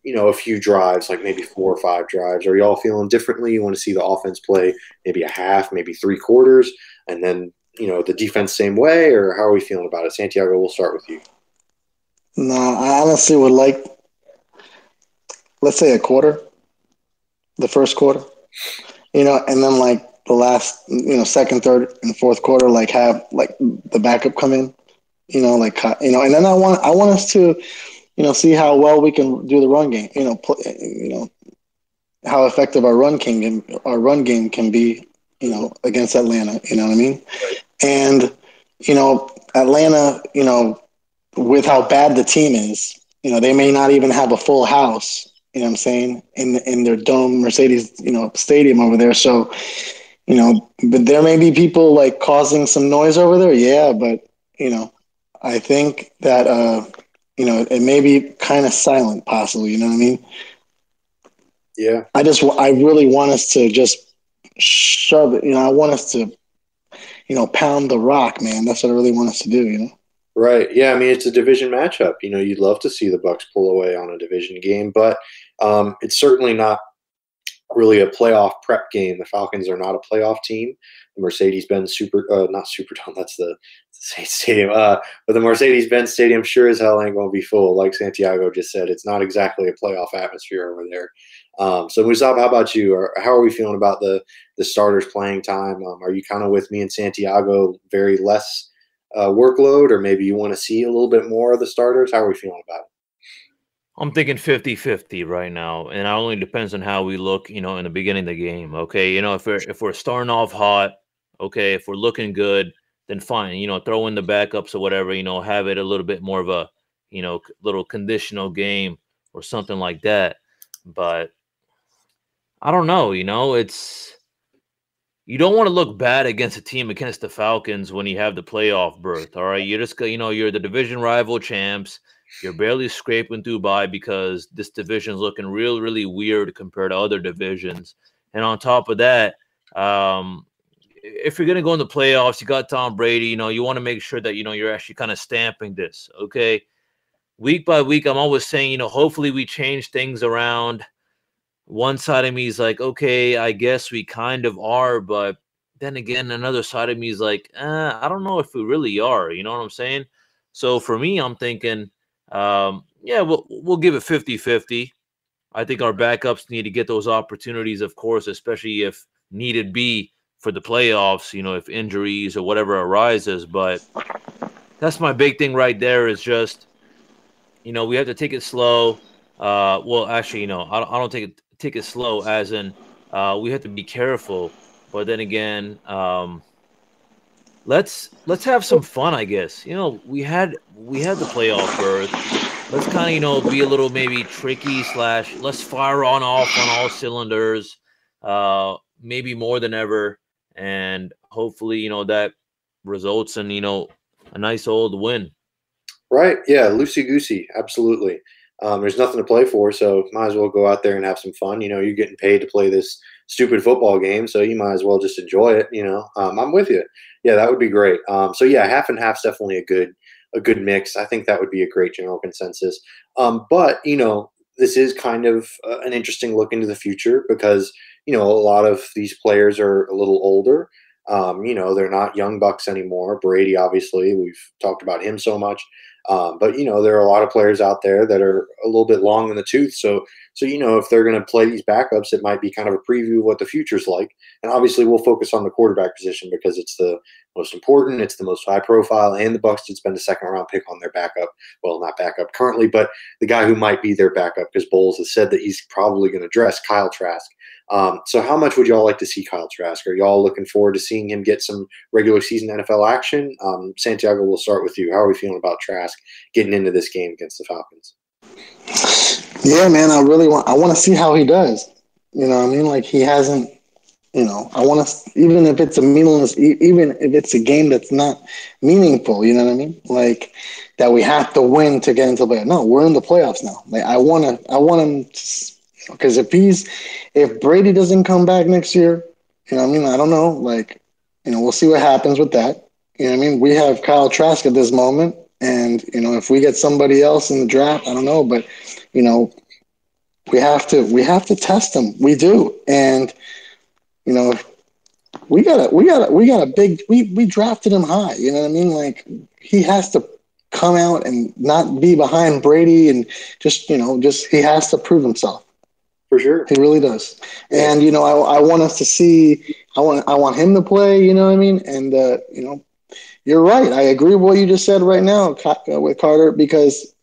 a few drives, like maybe 4 or 5 drives. Are y'all feeling differently? You want to see the offense play maybe a half, maybe 3/4, and then, the defense same way, or how are we feeling about it? Santiago, we'll start with you. No, I honestly would like, let's say a quarter, the first quarter, and then like the last, second, third, and fourth quarter, like have like the backup come in, and then I want us to, see how well we can do the run game, how effective our run game can be, against Atlanta, you know what I mean? And, Atlanta, with how bad the team is, they may not even have a full house, you know what I'm saying, in their dome Mercedes, stadium over there. So, but there may be people like causing some noise over there. Yeah. But, I think that, it may be kind of silent possibly, you know what I mean? Yeah. I really want us to just shove it. I want us to, pound the rock, man. That's what I really want us to do, Right. Yeah. I mean, it's a division matchup. You'd love to see the Bucs pull away on a division game, but it's certainly not really a playoff prep game. The Falcons are not a playoff team. The Mercedes-Benz not Superdome, that's the State Stadium. But the Mercedes-Benz Stadium sure as hell ain't going to be full. Like Santiago just said, it's not exactly a playoff atmosphere over there. So Musab, how about you? How are we feeling about the starters playing time? Are you kind of with me and Santiago, very less workload, or maybe you want to see a little bit more of the starters? How are we feeling about it? I'm thinking 50-50 right now, and it only depends on how we look, in the beginning of the game. Okay, if we're starting off hot, okay, if we're looking good, then fine. Throw in the backups or whatever. Have it a little bit more of a, little conditional game or something like that. But I don't know. It's you don't want to look bad against a team against the Falcons when you have the playoff berth. All right, you're just you're the division rival champs. You're barely scraping through by because this division's looking really weird compared to other divisions. And on top of that, if you're gonna go in the playoffs, you got Tom Brady. You want to make sure that you're actually kind of stamping this. Okay, week by week, I'm always saying, hopefully we change things around. One side of me is like, okay, I guess we kind of are, but then again, another side of me is like, I don't know if we really are. You know what I'm saying? So for me, I'm thinking, yeah, we'll give it 50-50. I think our backups need to get those opportunities, of course, especially if needed be for the playoffs, if injuries or whatever arises. But that's my big thing right there is just, we have to take it slow. Well, actually, I don't take it slow as in we have to be careful. But then again, let's have some fun, I guess. We had the playoff berth. Let's kind of, be a little maybe tricky / let's fire on off on all cylinders, maybe more than ever. And hopefully, that results in, a nice old win. Right. Yeah. Loosey goosey. Absolutely. There's nothing to play for, so might as well go out there and have some fun. You're getting paid to play this stupid football game, so you might as well just enjoy it. I'm with you. Yeah, that would be great. So yeah, half and half's definitely a good mix. I think that would be a great general consensus. But this is kind of an interesting look into the future because a lot of these players are a little older. They're not young Bucks anymore. Brady, obviously, we've talked about him so much. But there are a lot of players out there that are a little bit long in the tooth. So if they're going to play these backups, it might be kind of a preview of what the future's like. And obviously, we'll focus on the quarterback position because it's the most important, it's the most high profile, and the Bucs did spend a second-round pick on their backup. Well, not backup currently, but the guy who might be their backup because Bowles has said that he's probably going to dress Kyle Trask. So how much would y'all like to see Kyle Trask? Are y'all looking forward to seeing him get some regular season NFL action? Santiago, we'll start with you. How are we feeling about Trask getting into this game against the Falcons? Yeah, man, I want to see how he does. You know what I mean? Like he hasn't, I want to, even if it's a meaningless, even if it's a game that's not meaningful, you know what I mean? Like that we have to win to get into the playoffs. No, we're in the playoffs now. Like I want him to, because if Brady doesn't come back next year, I don't know. Like, we'll see what happens with that. We have Kyle Trask at this moment, and if we get somebody else in the draft, I don't know, but we have to test him. We do, and we got a big. We drafted him high. You know what I mean? Like he has to come out and not be behind Brady, and just he has to prove himself. For sure. He really does. And, I want us to see – I want him to play, you know what I mean? And, you're right. I agree with what you just said right now with Carter because,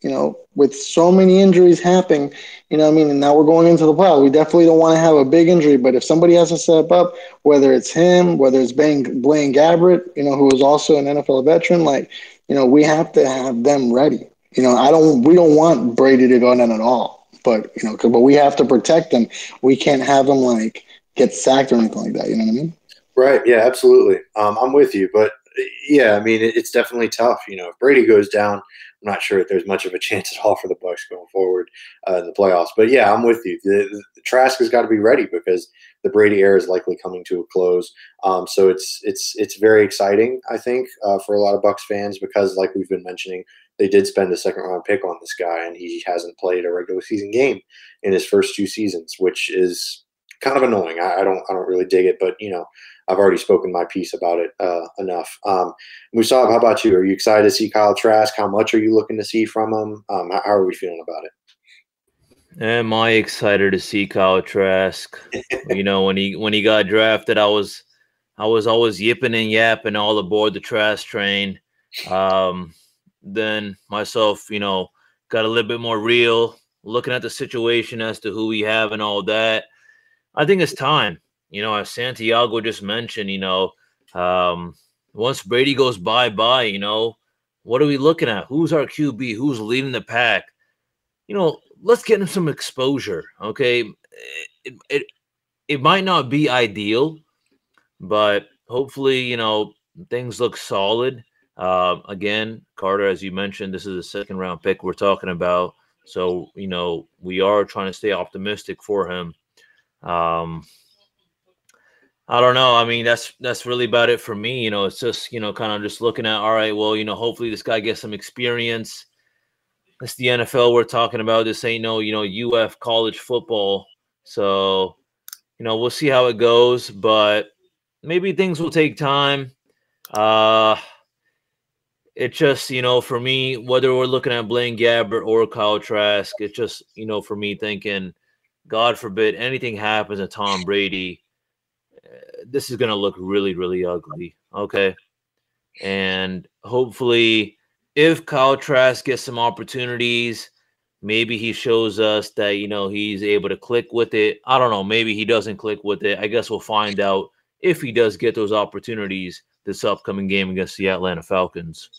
with so many injuries happening, and now we're going into the playoffs. We definitely don't want to have a big injury, but if somebody has to step up, whether it's him, whether it's Blaine Gabbert, who is also an NFL veteran, we have to have them ready. We don't want Brady to go down at all. But but we have to protect them. We can't have them get sacked or anything like that. You know what I mean? Right. Yeah. Absolutely. I'm with you. But yeah, it's definitely tough. If Brady goes down, I'm not sure if there's much of a chance at all for the Bucs going forward in the playoffs. But yeah, I'm with you. The Trask has got to be ready because the Brady era is likely coming to a close. So it's very exciting, I think, for a lot of Bucs fans because, like we've been mentioning, they did spend a second-round pick on this guy, and he hasn't played a regular season game in his first 2 seasons, which is kind of annoying. I don't really dig it, but I've already spoken my piece about it enough. Musab, how about you? Are you excited to see Kyle Trask? How much are you looking to see from him? How are we feeling about it? Am I excited to see Kyle Trask? When he got drafted, I was always yipping and yapping all aboard the Trask train. Then myself, got a little bit more real, looking at the situation as to who we have and all that. I think it's time. As Santiago just mentioned, once Brady goes bye-bye, what are we looking at? Who's our QB? Who's leading the pack? Let's get him some exposure, okay? It might not be ideal, but hopefully, things look solid. Again, Carter, as you mentioned, this is a second-round pick we're talking about. So, we are trying to stay optimistic for him. I don't know. I mean, that's really about it for me. You know, it's just, you know, kind of just looking at, all right, well, you know, hopefully this guy gets some experience. It's the NFL we're talking about. This ain't no, you know, UF college football. So, you know, we'll see how it goes, but maybe things will take time. It just, you know, for me, whether we're looking at Blaine Gabbert or Kyle Trask, it's just, you know, for me thinking, God forbid anything happens to Tom Brady, this is going to look really, really ugly. Okay. And hopefully, if Kyle Trask gets some opportunities, maybe he shows us that, you know, he's able to click with it. I don't know. Maybe he doesn't click with it. I guess we'll find out if he does get those opportunities this upcoming game against the Atlanta Falcons.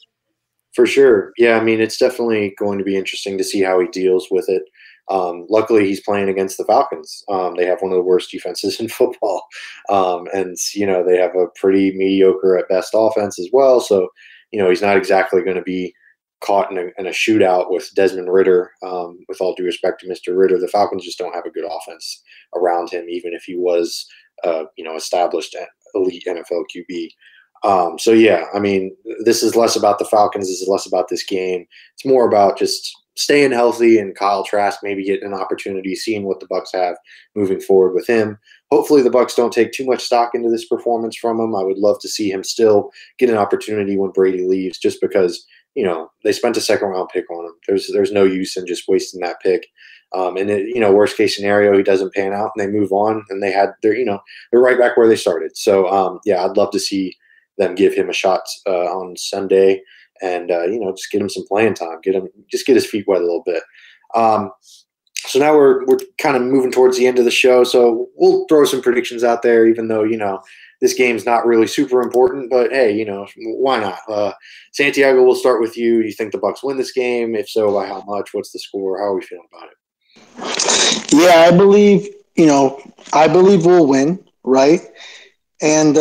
For sure. Yeah, I mean, it's definitely going to be interesting to see how he deals with it. Luckily, he's playing against the Falcons. They have one of the worst defenses in football. And, you know, they have a pretty mediocre at best offense as well. So, you know, he's not exactly going to be caught in a shootout with Desmond Ridder. With all due respect to Mr. Ridder, the Falcons just don't have a good offense around him, even if he was, you know, established elite NFL QB. So, yeah, I mean, this is less about the Falcons. This is less about this game. It's more about just staying healthy and Kyle Trask maybe getting an opportunity, seeing what the Bucs have moving forward with him. Hopefully the Bucs don't take too much stock into this performance from him. I would love to see him still get an opportunity when Brady leaves, just because, you know, they spent a second-round pick on him. There's no use in just wasting that pick. And it, you know, worst case scenario, he doesn't pan out and they move on, and they're right back where they started. So yeah, I'd love to see them give him a shot on Sunday, and you know, just get him some playing time, get his feet wet a little bit. So now we're kind of moving towards the end of the show, so we'll throw some predictions out there, even though, you know, this game's not really super important, but hey, you know, why not? Santiago, we'll start with you. Do you think the Bucs win this game? If so, by how much? What's the score? How are we feeling about it? Yeah, I believe we'll win, right? And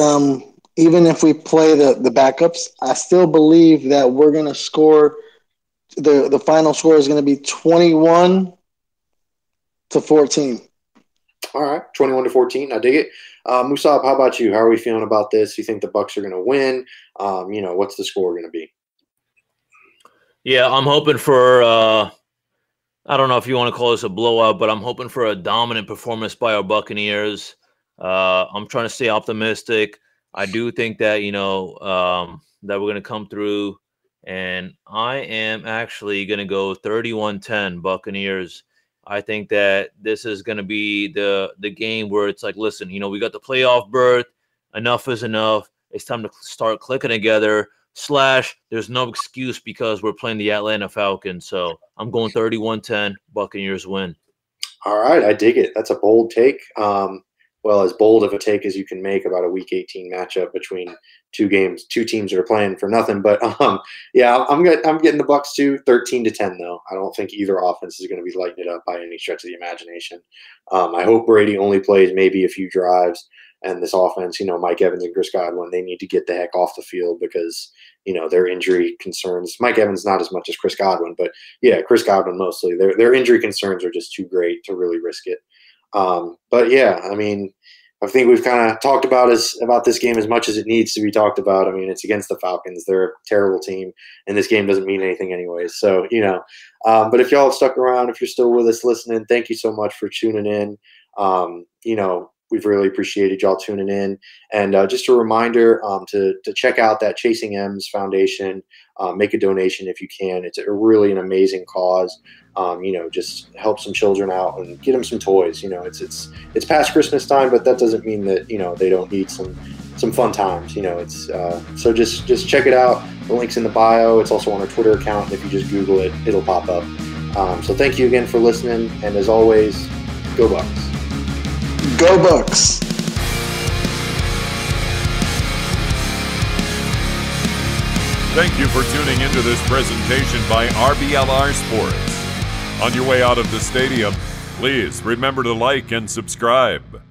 even if we play the backups, I still believe that we're going to score. The final score is going to be 21-14. All right, 21-14. I dig it. Musab, how about you? How are we feeling about this? You think the Bucs are going to win? You know, what's the score going to be? Yeah, I'm hoping for I don't know if you want to call this a blowout, but I'm hoping for a dominant performance by our Buccaneers. I'm trying to stay optimistic. I do think that, you know, that we're going to come through, and I am actually going to go 31-10 Buccaneers. I think that this is going to be the game where it's like, listen, you know, we got the playoff berth. Enough is enough. It's time to start clicking together. / there's no excuse because we're playing the Atlanta Falcons. So I'm going 31-10. Buccaneers win. All right, I dig it. That's a bold take. Well, as bold of a take as you can make about a Week 18 matchup between two teams that are playing for nothing. But yeah, I'm getting the Bucs too, 13-10 though. I don't think either offense is going to be lighting it up by any stretch of the imagination. I hope Brady only plays maybe a few drives, and this offense, you know, Mike Evans and Chris Godwin, they need to get the heck off the field because, you know, their injury concerns. Mike Evans not as much as Chris Godwin, but yeah, Chris Godwin mostly. Their injury concerns are just too great to really risk it. But yeah, I mean, I think we've kind of talked about this game as much as it needs to be talked about. I mean, it's against the Falcons. They're a terrible team, and this game doesn't mean anything anyways. So, you know, but if y'all have stuck around, if you're still with us listening, thank you so much for tuning in. You know, we've really appreciated y'all tuning in. And just a reminder to check out that Chasing M's Foundation. Make a donation if you can. It's really an amazing cause. You know, just help some children out and get them some toys. You know, it's past Christmas time, but that doesn't mean that, you know, they don't need some fun times. You know, it's so just check it out. The link's in the bio. It's also on our Twitter account. And if you just Google it, it'll pop up. So thank you again for listening. And as always, go Bucs. Go Bucs. Thank you for tuning into this presentation by RBLR Sports. On your way out of the stadium, please remember to like and subscribe.